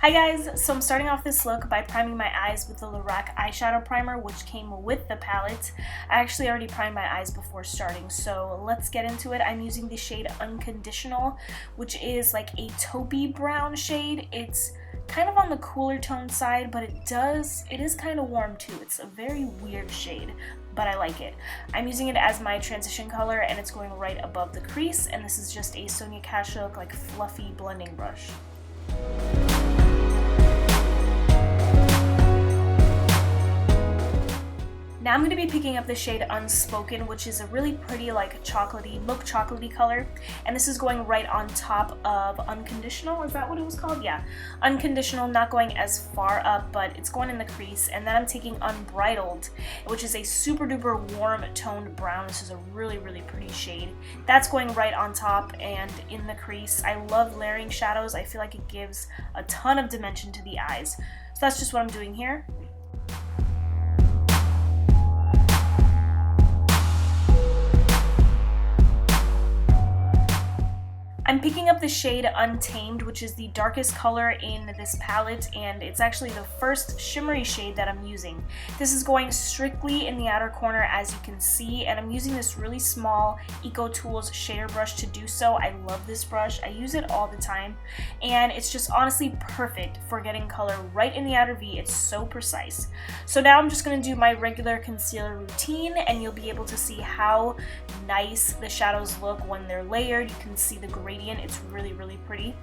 Hi guys, so I'm starting off this look by priming my eyes with the Lorac eyeshadow primer, which came with the palette. I actually already primed my eyes before starting, so let's get into it. I'm using the shade Unconditional, which is like a taupey brown shade. It's kind of on the cooler tone side, but it is kind of warm too. It's a very weird shade, but I like it. I'm using it as my transition color, and it's going right above the crease, and this is just a Sonia Kashuk like fluffy blending brush. Now I'm going to be picking up the shade Unspoken, which is a really pretty like chocolatey, milk chocolatey color, and this is going right on top of Unconditional. Is that what it was called? Yeah, Unconditional, not going as far up, but it's going in the crease. And then I'm taking Unbridled, which is a super duper warm toned brown. This is a really pretty shade. That's going right on top and in the crease. I love layering shadows. I feel like it gives a ton of dimension to the eyes. So that's just what I'm doing here. I'm picking up the shade Untamed, which is the darkest color in this palette, and it's actually the first shimmery shade that I'm using. This is going strictly in the outer corner, as you can see, and I'm using this really small Eco Tools shader brush to do so. I love this brush. I use it all the time, and it's just honestly perfect for getting color right in the outer V. It's so precise. So now I'm just going to do my regular concealer routine, and you'll be able to see how nice the shadows look when they're layered. You can see the gradient. It's really pretty.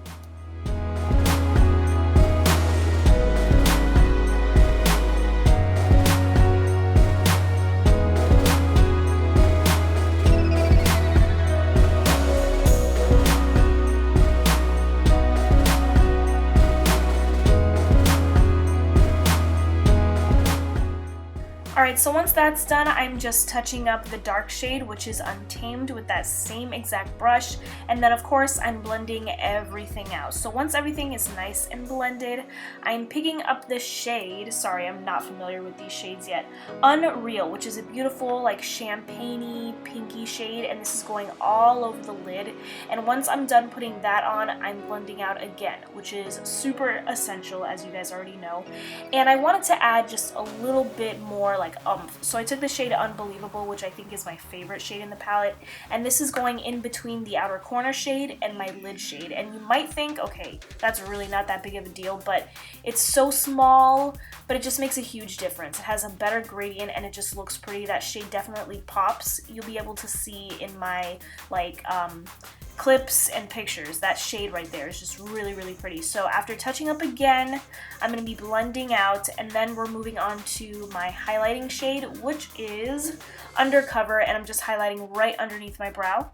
Alright, so once that's done, I'm just touching up the dark shade, which is Untamed, with that same exact brush, and then of course I'm blending everything out. So once everything is nice and blended, I'm picking up the shade, sorry I'm not familiar with these shades yet, Unreal, which is a beautiful like champagne-y, pinky shade, and this is going all over the lid. And once I'm done putting that on, I'm blending out again, which is super essential, as you guys already know. And I wanted to add just a little bit more like so I took the shade Unbelievable, which I think is my favorite shade in the palette, and this is going in between the outer corner shade and my lid shade. And you might think, okay, that's really not that big of a deal, but it's so small, but it just makes a huge difference. It has a better gradient and it just looks pretty. That shade definitely pops. You'll be able to see in my like clips and pictures, that shade right there is just really pretty. So after touching up again, I'm going to be blending out, and then we're moving on to my highlighting shade, which is Undercover, and I'm just highlighting right underneath my brow.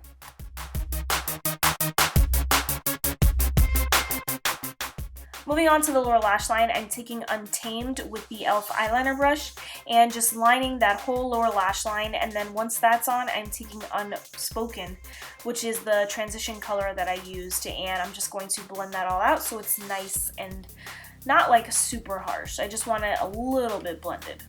Moving on to the lower lash line, I'm taking Untamed with the e.l.f. eyeliner brush and just lining that whole lower lash line, and then once that's on, I'm taking Unspoken, which is the transition color that I used, and I'm just going to blend that all out so it's nice and not like super harsh. I just want it a little bit blended.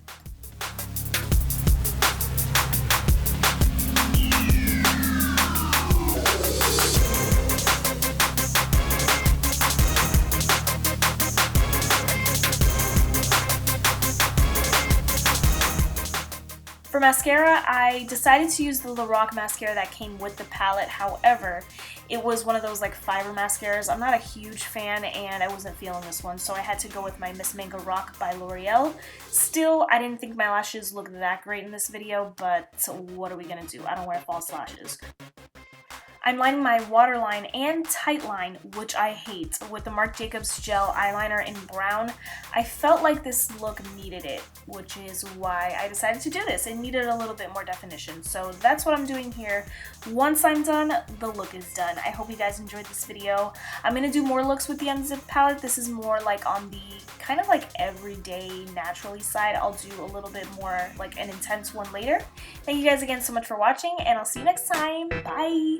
For mascara, I decided to use the Lorac Mascara that came with the palette. However, it was one of those like fiber mascaras. I'm not a huge fan, and I wasn't feeling this one, so I had to go with my Miss Manga Rock by L'Oreal. Still, I didn't think my lashes looked that great in this video, but what are we gonna do? I don't wear false lashes. I'm lining my waterline and tight line, which I hate, with the Marc Jacobs gel eyeliner in brown. I felt like this look needed it, which is why I decided to do this. It needed a little bit more definition, so that's what I'm doing here. Once I'm done, the look is done. I hope you guys enjoyed this video. I'm going to do more looks with the Unzipped palette. This is more like on the kind of like everyday naturally side. I'll do a little bit more like an intense one later. Thank you guys again so much for watching, and I'll see you next time. Bye!